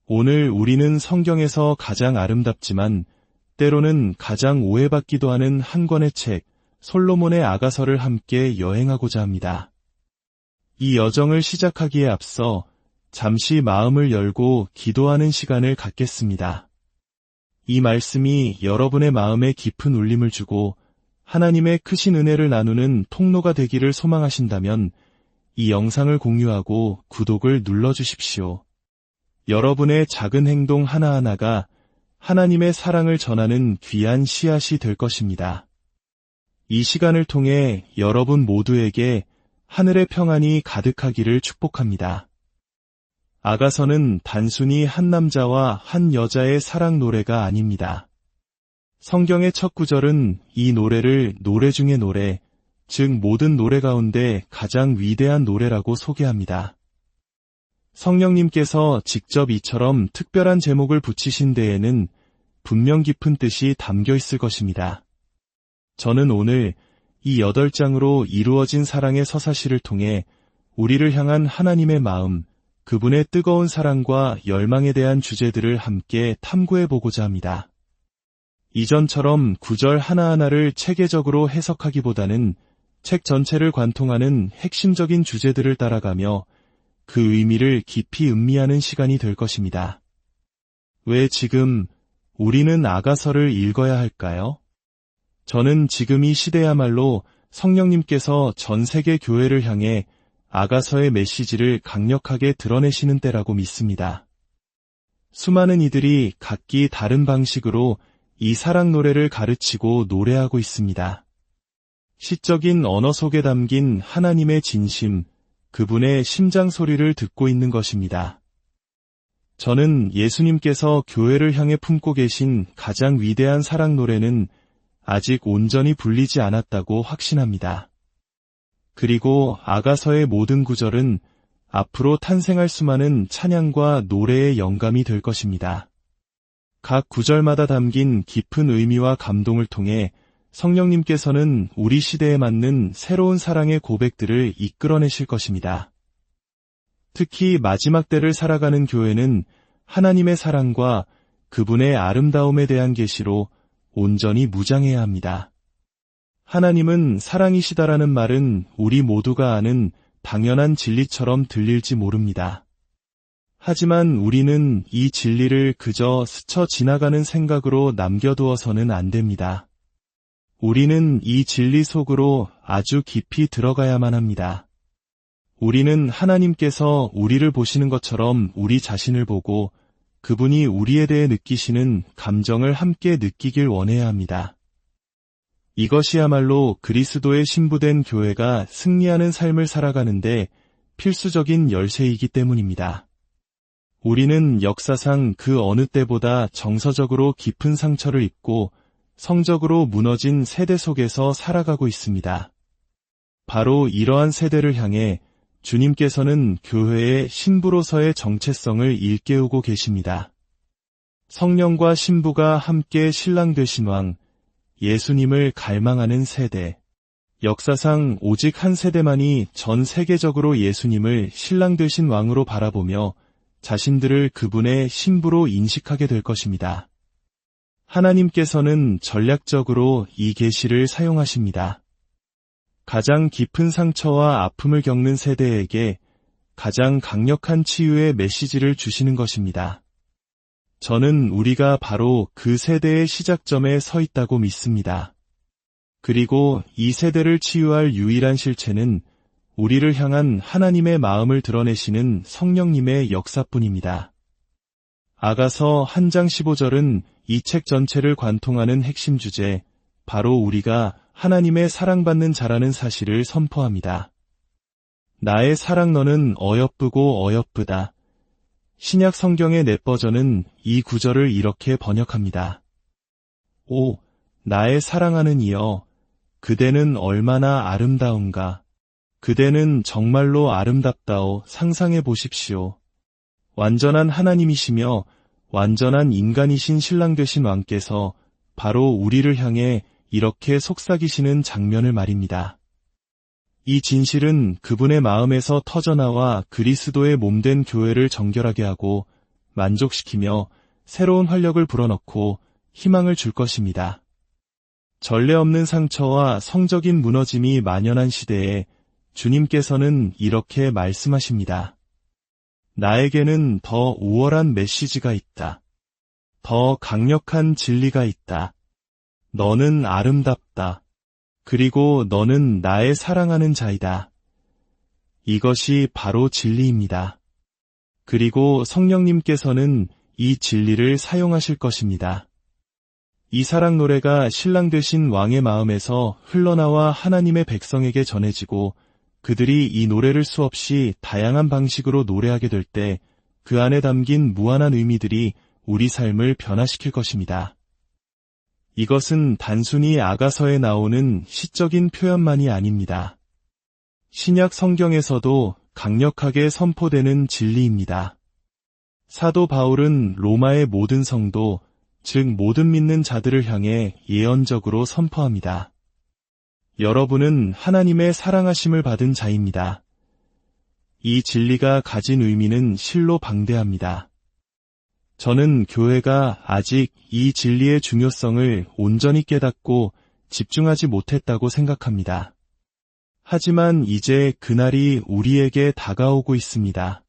오늘 우리는 성경에서 가장 아름답지만 때로는 가장 오해받기도 하는 한 권의 책, 솔로몬의 아가서를 함께 여행하고자 합니다. 이 여정을 시작하기에 앞서 잠시 마음을 열고 기도하는 시간을 갖겠습니다. 이 말씀이 여러분의 마음에 깊은 울림을 주고 하나님의 크신 은혜를 나누는 통로가 되기를 소망하신다면 이 영상을 공유하고 구독을 눌러주십시오. 여러분의 작은 행동 하나하나가 하나님의 사랑을 전하는 귀한 씨앗이 될 것입니다. 이 시간을 통해 여러분 모두에게 하늘의 평안이 가득하기를 축복합니다. 아가서는 단순히 한 남자와 한 여자의 사랑 노래가 아닙니다. 성경의 첫 구절은 이 노래를 노래 중의 노래, 즉 모든 노래 가운데 가장 위대한 노래라고 소개합니다. 성령님께서 직접 이처럼 특별한 제목을 붙이신 데에는 분명 깊은 뜻이 담겨 있을 것입니다. 저는 오늘 이 8장으로 이루어진 사랑의 서사시를 통해 우리를 향한 하나님의 마음, 그분의 뜨거운 사랑과 열망에 대한 주제들을 함께 탐구해보고자 합니다. 이전처럼 구절 하나하나를 체계적으로 해석하기보다는 책 전체를 관통하는 핵심적인 주제들을 따라가며 그 의미를 깊이 음미하는 시간이 될 것입니다. 왜 지금 우리는 아가서를 읽어야 할까요? 저는 지금 이 시대야말로 성령님께서 전 세계 교회를 향해 아가서의 메시지를 강력하게 드러내시는 때라고 믿습니다. 수많은 이들이 각기 다른 방식으로 이 사랑 노래를 가르치고 노래하고 있습니다. 시적인 언어 속에 담긴 하나님의 진심, 그분의 심장 소리를 듣고 있는 것입니다. 저는 예수님께서 교회를 향해 품고 계신 가장 위대한 사랑 노래는 아직 온전히 불리지 않았다고 확신합니다. 그리고 아가서의 모든 구절은 앞으로 탄생할 수많은 찬양과 노래의 영감이 될 것입니다. 각 구절마다 담긴 깊은 의미와 감동을 통해 성령님께서는 우리 시대에 맞는 새로운 사랑의 고백들을 이끌어내실 것입니다. 특히 마지막 때를 살아가는 교회는 하나님의 사랑과 그분의 아름다움에 대한 계시로 온전히 무장해야 합니다. 하나님은 사랑이시다라는 말은 우리 모두가 아는 당연한 진리처럼 들릴지 모릅니다. 하지만 우리는 이 진리를 그저 스쳐 지나가는 생각으로 남겨두어서는 안 됩니다. 우리는 이 진리 속으로 아주 깊이 들어가야만 합니다. 우리는 하나님께서 우리를 보시는 것처럼 우리 자신을 보고 그분이 우리에 대해 느끼시는 감정을 함께 느끼길 원해야 합니다. 이것이야말로 그리스도의 신부된 교회가 승리하는 삶을 살아가는데 필수적인 열쇠이기 때문입니다. 우리는 역사상 그 어느 때보다 정서적으로 깊은 상처를 입고 성적으로 무너진 세대 속에서 살아가고 있습니다. 바로 이러한 세대를 향해 주님께서는 교회의 신부로서의 정체성을 일깨우고 계십니다. 성령과 신부가 함께 신랑 되신 왕, 예수님을 갈망하는 세대. 역사상 오직 한 세대만이 전 세계적으로 예수님을 신랑 되신 왕으로 바라보며 자신들을 그분의 신부로 인식하게 될 것입니다. 하나님께서는 전략적으로 이 계시를 사용하십니다. 가장 깊은 상처와 아픔을 겪는 세대에게 가장 강력한 치유의 메시지를 주시는 것입니다. 저는 우리가 바로 그 세대의 시작점에 서 있다고 믿습니다. 그리고 이 세대를 치유할 유일한 실체는 우리를 향한 하나님의 마음을 드러내시는 성령님의 역사뿐입니다. 아가서 1장 15절은 이 책 전체를 관통하는 핵심 주제, 바로 우리가 하나님의 사랑받는 자라는 사실을 선포합니다. 나의 사랑 너는 어여쁘고 어여쁘다. 신약 성경의 넷 버전은 이 구절을 이렇게 번역합니다. 오, 나의 사랑하는 이여, 그대는 얼마나 아름다운가. 그대는 정말로 아름답다오. 상상해 보십시오. 완전한 하나님이시며 완전한 인간이신 신랑 되신 왕께서 바로 우리를 향해 이렇게 속삭이시는 장면을 말입니다. 이 진실은 그분의 마음에서 터져나와 그리스도의 몸된 교회를 정결하게 하고 만족시키며 새로운 활력을 불어넣고 희망을 줄 것입니다. 전례 없는 상처와 성적인 무너짐이 만연한 시대에 주님께서는 이렇게 말씀하십니다. 나에게는 더 우월한 메시지가 있다. 더 강력한 진리가 있다. 너는 아름답다. 그리고 너는 나의 사랑하는 자이다. 이것이 바로 진리입니다. 그리고 성령님께서는 이 진리를 사용하실 것입니다. 이 사랑 노래가 신랑 되신 왕의 마음에서 흘러나와 하나님의 백성에게 전해지고 그들이 이 노래를 수없이 다양한 방식으로 노래하게 될 때 그 안에 담긴 무한한 의미들이 우리 삶을 변화시킬 것입니다. 이것은 단순히 아가서에 나오는 시적인 표현만이 아닙니다. 신약 성경에서도 강력하게 선포되는 진리입니다. 사도 바울은 로마의 모든 성도, 즉 모든 믿는 자들을 향해 예언적으로 선포합니다. 여러분은 하나님의 사랑하심을 받은 자입니다. 이 진리가 가진 의미는 실로 방대합니다. 저는 교회가 아직 이 진리의 중요성을 온전히 깨닫고 집중하지 못했다고 생각합니다. 하지만 이제 그날이 우리에게 다가오고 있습니다.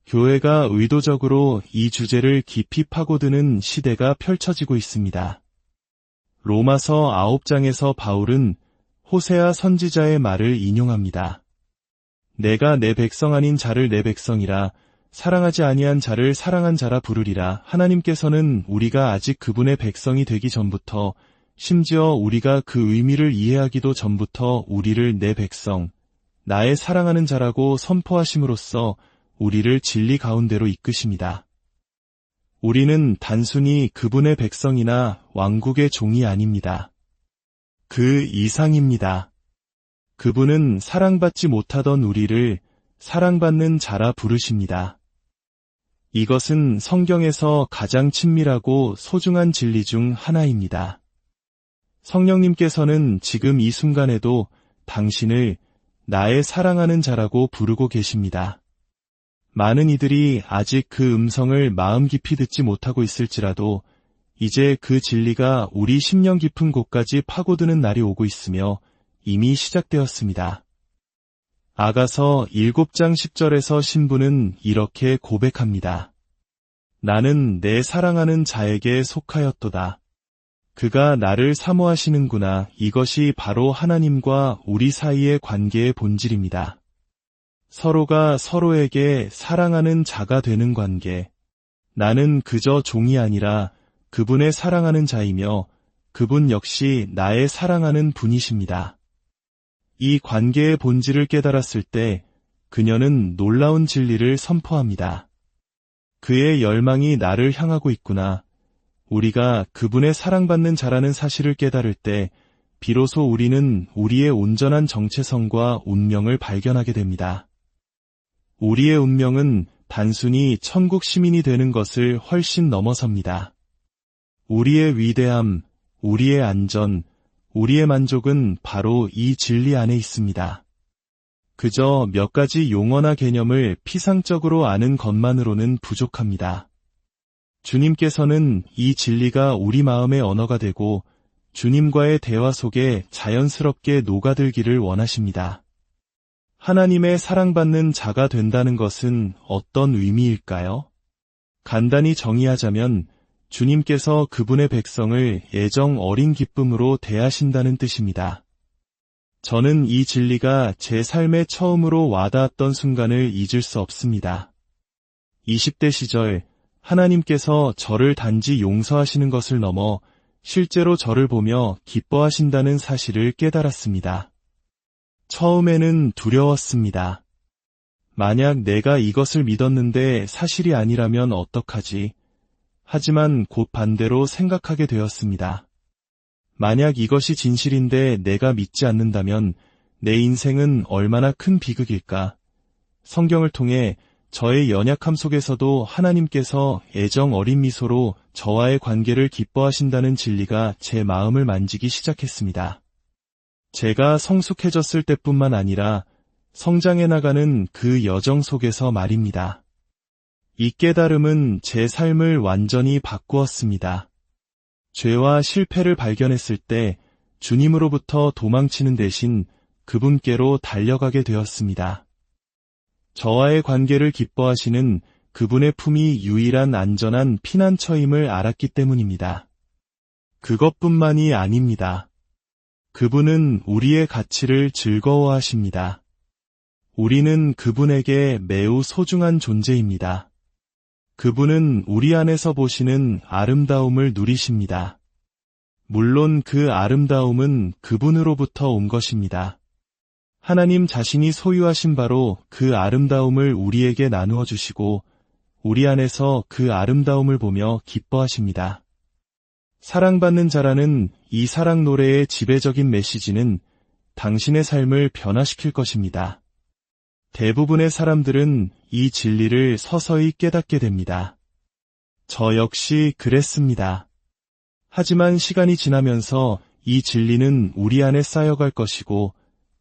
교회가 의도적으로 이 주제를 깊이 파고드는 시대가 펼쳐지고 있습니다. 로마서 9장에서 바울은 호세아 선지자의 말을 인용합니다. 내가 내 백성 아닌 자를 내 백성이라 사랑하지 아니한 자를 사랑한 자라 부르리라. 하나님께서는 우리가 아직 그분의 백성이 되기 전부터 심지어 우리가 그 의미를 이해하기도 전부터 우리를 내 백성, 나의 사랑하는 자라고 선포하심으로써 우리를 진리 가운데로 이끄십니다. 우리는 단순히 그분의 백성이나 왕국의 종이 아닙니다. 그 이상입니다. 그분은 사랑받지 못하던 우리를 사랑받는 자라 부르십니다. 이것은 성경에서 가장 친밀하고 소중한 진리 중 하나입니다. 성령님께서는 지금 이 순간에도 당신을 나의 사랑하는 자라고 부르고 계십니다. 많은 이들이 아직 그 음성을 마음 깊이 듣지 못하고 있을지라도 이제 그 진리가 우리 심령 깊은 곳까지 파고드는 날이 오고 있으며 이미 시작되었습니다. 아가서 7장 10절에서 신부는 이렇게 고백합니다. 나는 내 사랑하는 자에게 속하였도다. 그가 나를 사모하시는구나. 이것이 바로 하나님과 우리 사이의 관계의 본질입니다. 서로가 서로에게 사랑하는 자가 되는 관계. 나는 그저 종이 아니라 그분의 사랑하는 자이며 그분 역시 나의 사랑하는 분이십니다. 이 관계의 본질을 깨달았을 때 그녀는 놀라운 진리를 선포합니다. 그의 열망이 나를 향하고 있구나. 우리가 그분의 사랑받는 자라는 사실을 깨달을 때 비로소 우리는 우리의 온전한 정체성과 운명을 발견하게 됩니다. 우리의 운명은 단순히 천국 시민이 되는 것을 훨씬 넘어섭니다. 우리의 위대함, 우리의 안전, 우리의 만족은 바로 이 진리 안에 있습니다. 그저 몇 가지 용어나 개념을 피상적으로 아는 것만으로는 부족합니다. 주님께서는 이 진리가 우리 마음의 언어가 되고 주님과의 대화 속에 자연스럽게 녹아들기를 원하십니다. 하나님의 사랑받는 자가 된다는 것은 어떤 의미일까요? 간단히 정의하자면 주님께서 그분의 백성을 애정 어린 기쁨으로 대하신다는 뜻입니다. 저는 이 진리가 제 삶에 처음으로 와닿았던 순간을 잊을 수 없습니다. 20대 시절 하나님께서 저를 단지 용서하시는 것을 넘어 실제로 저를 보며 기뻐하신다는 사실을 깨달았습니다. 처음에는 두려웠습니다. 만약 내가 이것을 믿었는데 사실이 아니라면 어떡하지? 하지만 곧 반대로 생각하게 되었습니다. 만약 이것이 진실인데 내가 믿지 않는다면 내 인생은 얼마나 큰 비극일까? 성경을 통해 저의 연약함 속에서도 하나님께서 애정 어린 미소로 저와의 관계를 기뻐하신다는 진리가 제 마음을 만지기 시작했습니다. 제가 성숙해졌을 때뿐만 아니라 성장해 나가는 그 여정 속에서 말입니다. 이 깨달음은 제 삶을 완전히 바꾸었습니다. 죄와 실패를 발견했을 때 주님으로부터 도망치는 대신 그분께로 달려가게 되었습니다. 저와의 관계를 기뻐하시는 그분의 품이 유일한 안전한 피난처임을 알았기 때문입니다. 그것뿐만이 아닙니다. 그분은 우리의 가치를 즐거워하십니다. 우리는 그분에게 매우 소중한 존재입니다. 그분은 우리 안에서 보시는 아름다움을 누리십니다. 물론 그 아름다움은 그분으로부터 온 것입니다. 하나님 자신이 소유하신 바로 그 아름다움을 우리에게 나누어 주시고 우리 안에서 그 아름다움을 보며 기뻐하십니다. 사랑받는 자라는 이 사랑 노래의 지배적인 메시지는 당신의 삶을 변화시킬 것입니다. 대부분의 사람들은 이 진리를 서서히 깨닫게 됩니다. 저 역시 그랬습니다. 하지만 시간이 지나면서 이 진리는 우리 안에 쌓여갈 것이고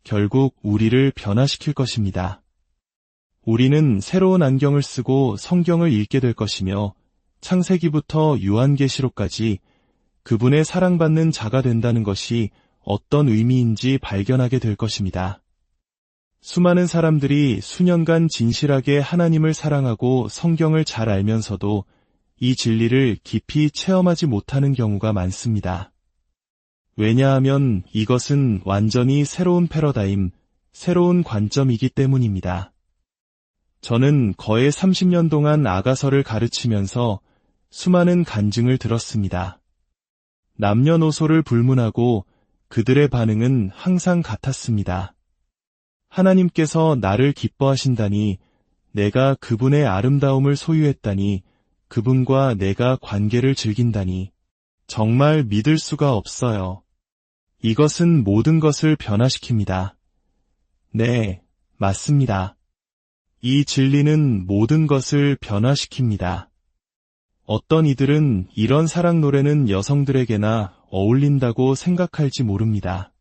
결국 우리를 변화시킬 것입니다. 우리는 새로운 안경을 쓰고 성경을 읽게 될 것이며 창세기부터 요한계시록까지 그분의 사랑받는 자가 된다는 것이 어떤 의미인지 발견하게 될 것입니다. 수많은 사람들이 수년간 진실하게 하나님을 사랑하고 성경을 잘 알면서도 이 진리를 깊이 체험하지 못하는 경우가 많습니다. 왜냐하면 이것은 완전히 새로운 패러다임, 새로운 관점이기 때문입니다. 저는 거의 30년 동안 아가서를 가르치면서 수많은 간증을 들었습니다. 남녀노소를 불문하고 그들의 반응은 항상 같았습니다. 하나님께서 나를 기뻐하신다니, 내가 그분의 아름다움을 소유했다니, 그분과 내가 관계를 즐긴다니, 정말 믿을 수가 없어요. 이것은 모든 것을 변화시킵니다. 네, 맞습니다. 이 진리는 모든 것을 변화시킵니다. 어떤 이들은 이런 사랑 노래는 여성들에게나 어울린다고 생각할지 모릅니다.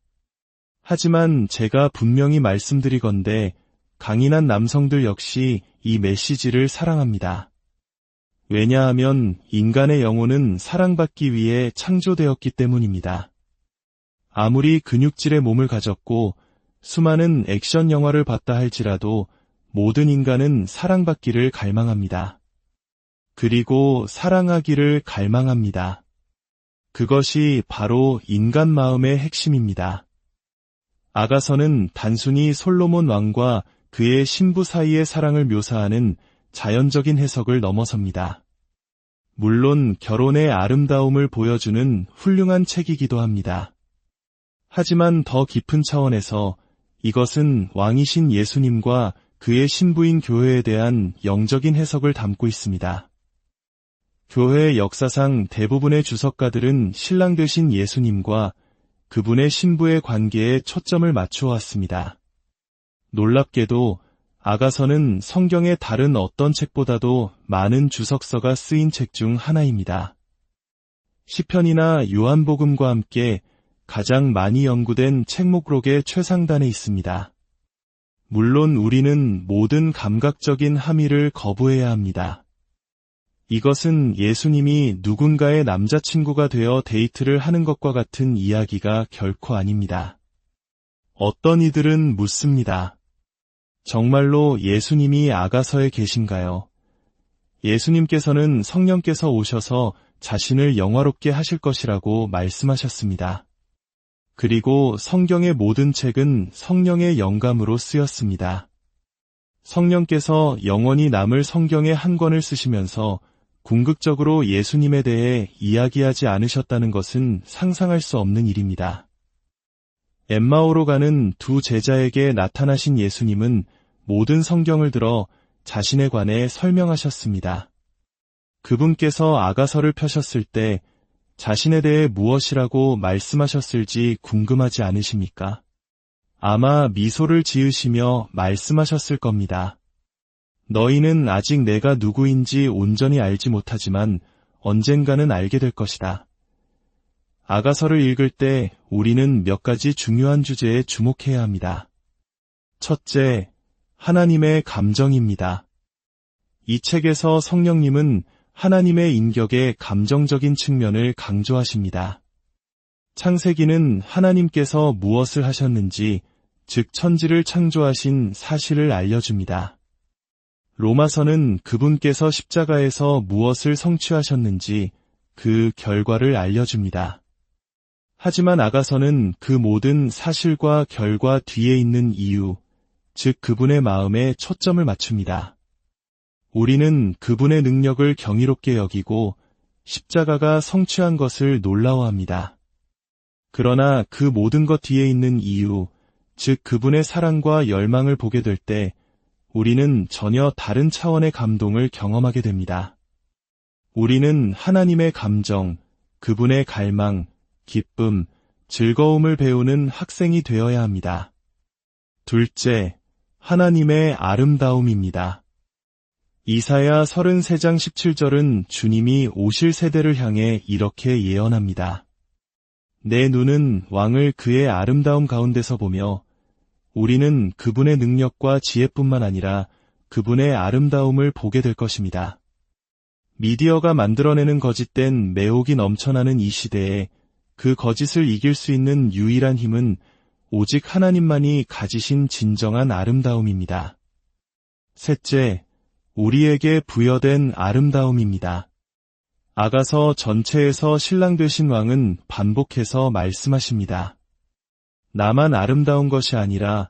하지만 제가 분명히 말씀드리건대 강인한 남성들 역시 이 메시지를 사랑합니다. 왜냐하면 인간의 영혼은 사랑받기 위해 창조되었기 때문입니다. 아무리 근육질의 몸을 가졌고 수많은 액션 영화를 봤다 할지라도 모든 인간은 사랑받기를 갈망합니다. 그리고 사랑하기를 갈망합니다. 그것이 바로 인간 마음의 핵심입니다. 아가서는 단순히 솔로몬 왕과 그의 신부 사이의 사랑을 묘사하는 자연적인 해석을 넘어섭니다. 물론 결혼의 아름다움을 보여주는 훌륭한 책이기도 합니다. 하지만 더 깊은 차원에서 이것은 왕이신 예수님과 그의 신부인 교회에 대한 영적인 해석을 담고 있습니다. 교회의 역사상 대부분의 주석가들은 신랑 되신 예수님과 그분의 신부의 관계에 초점을 맞추어 왔습니다. 놀랍게도 아가서는 성경의 다른 어떤 책보다도 많은 주석서가 쓰인 책 중 하나입니다. 시편이나 요한복음과 함께 가장 많이 연구된 책 목록의 최상단에 있습니다. 물론 우리는 모든 감각적인 함의를 거부해야 합니다. 이것은 예수님이 누군가의 남자친구가 되어 데이트를 하는 것과 같은 이야기가 결코 아닙니다. 어떤 이들은 묻습니다. 정말로 예수님이 아가서에 계신가요? 예수님께서는 성령께서 오셔서 자신을 영화롭게 하실 것이라고 말씀하셨습니다. 그리고 성경의 모든 책은 성령의 영감으로 쓰였습니다. 성령께서 영원히 남을 성경의 한 권을 쓰시면서 궁극적으로 예수님에 대해 이야기하지 않으셨다는 것은 상상할 수 없는 일입니다. 엠마오로 가는 두 제자에게 나타나신 예수님은 모든 성경을 들어 자신에 관해 설명하셨습니다. 그분께서 아가서를 펴셨을 때 자신에 대해 무엇이라고 말씀하셨을지 궁금하지 않으십니까? 아마 미소를 지으시며 말씀하셨을 겁니다. 너희는 아직 내가 누구인지 온전히 알지 못하지만 언젠가는 알게 될 것이다. 아가서를 읽을 때 우리는 몇 가지 중요한 주제에 주목해야 합니다. 첫째, 하나님의 감정입니다. 이 책에서 성령님은 하나님의 인격의 감정적인 측면을 강조하십니다. 창세기는 하나님께서 무엇을 하셨는지, 즉 천지를 창조하신 사실을 알려줍니다. 로마서는 그분께서 십자가에서 무엇을 성취하셨는지 그 결과를 알려줍니다. 하지만 아가서는 그 모든 사실과 결과 뒤에 있는 이유, 즉 그분의 마음에 초점을 맞춥니다. 우리는 그분의 능력을 경이롭게 여기고 십자가가 성취한 것을 놀라워합니다. 그러나 그 모든 것 뒤에 있는 이유, 즉 그분의 사랑과 열망을 보게 될 때 우리는 전혀 다른 차원의 감동을 경험하게 됩니다. 우리는 하나님의 감정, 그분의 갈망, 기쁨, 즐거움을 배우는 학생이 되어야 합니다. 둘째, 하나님의 아름다움입니다. 이사야 33장 17절은 주님이 오실 세대를 향해 이렇게 예언합니다. 내 눈은 왕을 그의 아름다움 가운데서 보며 우리는 그분의 능력과 지혜뿐만 아니라 그분의 아름다움을 보게 될 것입니다. 미디어가 만들어내는 거짓된 매혹이 넘쳐나는 이 시대에 그 거짓을 이길 수 있는 유일한 힘은 오직 하나님만이 가지신 진정한 아름다움입니다. 셋째, 우리에게 부여된 아름다움입니다. 아가서 전체에서 신랑 되신 왕은 반복해서 말씀하십니다. 나만 아름다운 것이 아니라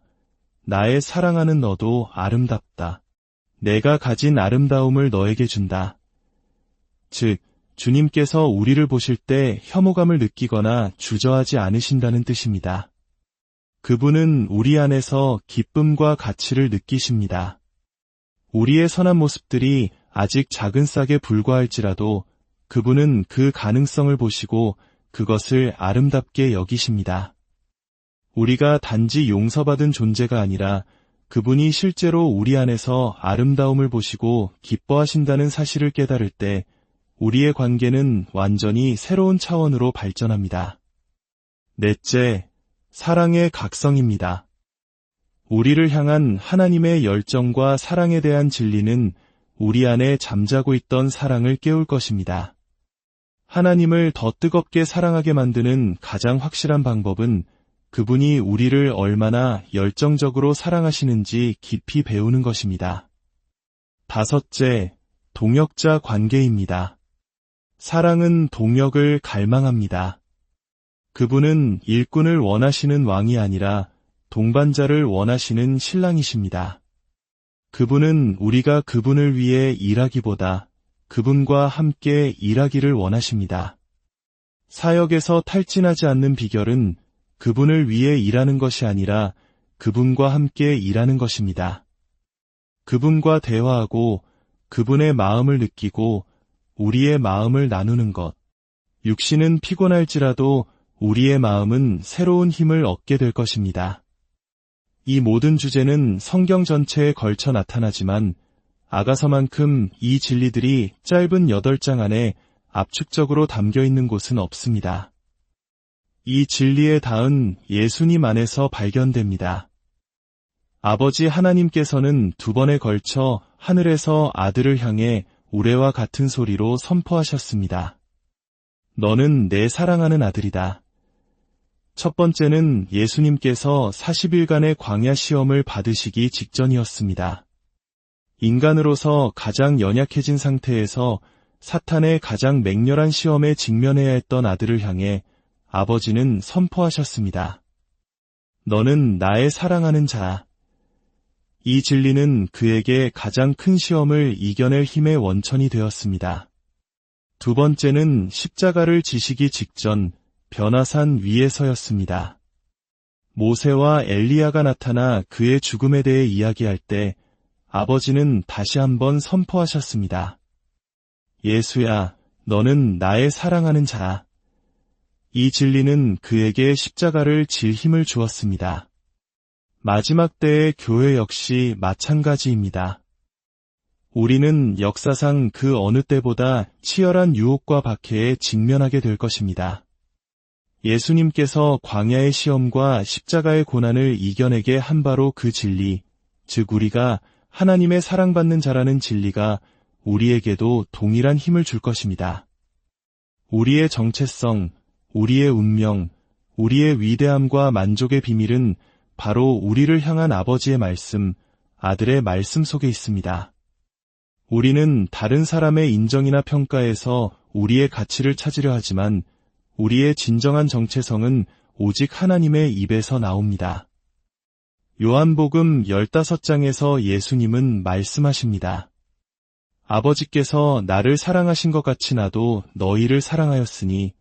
나의 사랑하는 너도 아름답다. 내가 가진 아름다움을 너에게 준다. 즉, 주님께서 우리를 보실 때 혐오감을 느끼거나 주저하지 않으신다는 뜻입니다. 그분은 우리 안에서 기쁨과 가치를 느끼십니다. 우리의 선한 모습들이 아직 작은 싹에 불과할지라도 그분은 그 가능성을 보시고 그것을 아름답게 여기십니다. 우리가 단지 용서받은 존재가 아니라 그분이 실제로 우리 안에서 아름다움을 보시고 기뻐하신다는 사실을 깨달을 때 우리의 관계는 완전히 새로운 차원으로 발전합니다. 넷째, 사랑의 각성입니다. 우리를 향한 하나님의 열정과 사랑에 대한 진리는 우리 안에 잠자고 있던 사랑을 깨울 것입니다. 하나님을 더 뜨겁게 사랑하게 만드는 가장 확실한 방법은 그분이 우리를 얼마나 열정적으로 사랑하시는지 깊이 배우는 것입니다. 다섯째, 동역자 관계입니다. 사랑은 동역을 갈망합니다. 그분은 일꾼을 원하시는 왕이 아니라 동반자를 원하시는 신랑이십니다. 그분은 우리가 그분을 위해 일하기보다 그분과 함께 일하기를 원하십니다. 사역에서 탈진하지 않는 비결은 그분을 위해 일하는 것이 아니라 그분과 함께 일하는 것입니다. 그분과 대화하고 그분의 마음을 느끼고 우리의 마음을 나누는 것. 육신은 피곤할지라도 우리의 마음은 새로운 힘을 얻게 될 것입니다. 이 모든 주제는 성경 전체에 걸쳐 나타나지만 아가서만큼 이 진리들이 짧은 8장 안에 압축적으로 담겨 있는 곳은 없습니다. 이 진리의 닿은 예수님 안에서 발견됩니다. 아버지 하나님께서는 2번에 걸쳐 하늘에서 아들을 향해 우레와 같은 소리로 선포하셨습니다. 너는 내 사랑하는 아들이다. 첫 번째는 예수님께서 40일간의 광야 시험을 받으시기 직전이었습니다. 인간으로서 가장 연약해진 상태에서 사탄의 가장 맹렬한 시험에 직면해야 했던 아들을 향해 아버지는 선포하셨습니다. 너는 나의 사랑하는 자. 이 진리는 그에게 가장 큰 시험을 이겨낼 힘의 원천이 되었습니다. 두 번째는 십자가를 지시기 직전 변화산 위에서였습니다. 모세와 엘리야가 나타나 그의 죽음에 대해 이야기할 때 아버지는 다시 한번 선포하셨습니다. 예수야, 너는 나의 사랑하는 자. 이 진리는 그에게 십자가를 질 힘을 주었습니다. 마지막 때의 교회 역시 마찬가지입니다. 우리는 역사상 그 어느 때보다 치열한 유혹과 박해에 직면하게 될 것입니다. 예수님께서 광야의 시험과 십자가의 고난을 이겨내게 한 바로 그 진리, 즉 우리가 하나님의 사랑받는 자라는 진리가 우리에게도 동일한 힘을 줄 것입니다. 우리의 정체성, 우리의 운명, 우리의 위대함과 만족의 비밀은 바로 우리를 향한 아버지의 말씀, 아들의 말씀 속에 있습니다. 우리는 다른 사람의 인정이나 평가에서 우리의 가치를 찾으려 하지만 우리의 진정한 정체성은 오직 하나님의 입에서 나옵니다. 요한복음 15장에서 예수님은 말씀하십니다. 아버지께서 나를 사랑하신 것 같이 나도 너희를 사랑하였으니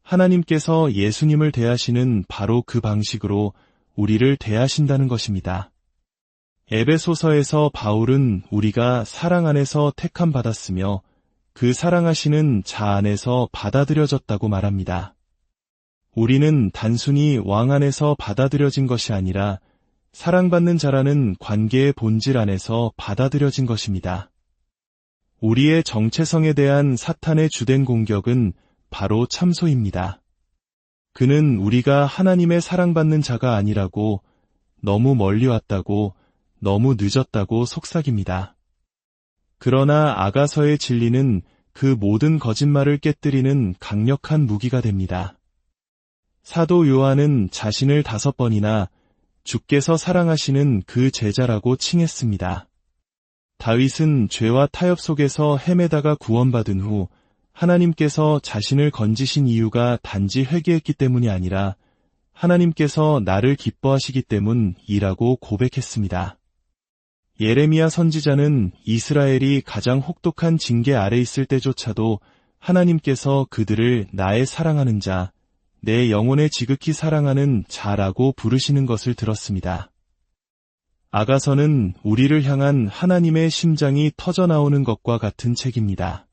하나님께서 예수님을 대하시는 바로 그 방식으로 우리를 대하신다는 것입니다. 에베소서에서 바울은 우리가 사랑 안에서 택함 받았으며 그 사랑하시는 자 안에서 받아들여졌다고 말합니다. 우리는 단순히 왕 안에서 받아들여진 것이 아니라 사랑받는 자라는 관계의 본질 안에서 받아들여진 것입니다. 우리의 정체성에 대한 사탄의 주된 공격은 바로 참소입니다. 그는 우리가 하나님의 사랑받는 자가 아니라고, 너무 멀리 왔다고, 너무 늦었다고 속삭입니다. 그러나 아가서의 진리는 그 모든 거짓말을 깨뜨리는 강력한 무기가 됩니다. 사도 요한은 자신을 5번이나 주께서 사랑하시는 그 제자라고 칭했습니다. 다윗은 죄와 타협 속에서 헤매다가 구원받은 후 하나님께서 자신을 건지신 이유가 단지 회개했기 때문이 아니라 하나님께서 나를 기뻐하시기 때문이라고 고백했습니다. 예레미야 선지자는 이스라엘이 가장 혹독한 징계 아래 있을 때조차도 하나님께서 그들을 나의 사랑하는 자, 내 영혼에 지극히 사랑하는 자라고 부르시는 것을 들었습니다. 아가서는 우리를 향한 하나님의 심장이 터져나오는 것과 같은 책입니다.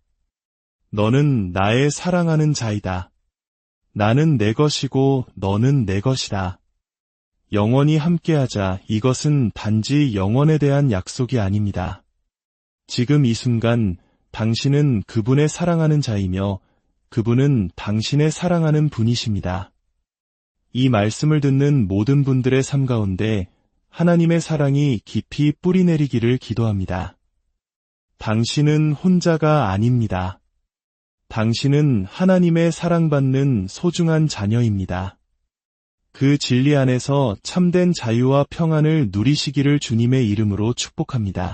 너는 나의 사랑하는 자이다. 나는 내 것이고 너는 내 것이다. 영원히 함께하자. 이것은 단지 영원에 대한 약속이 아닙니다. 지금 이 순간 당신은 그분의 사랑하는 자이며 그분은 당신의 사랑하는 분이십니다. 이 말씀을 듣는 모든 분들의 삶 가운데 하나님의 사랑이 깊이 뿌리내리기를 기도합니다. 당신은 혼자가 아닙니다. 당신은 하나님의 사랑받는 소중한 자녀입니다. 그 진리 안에서 참된 자유와 평안을 누리시기를 주님의 이름으로 축복합니다.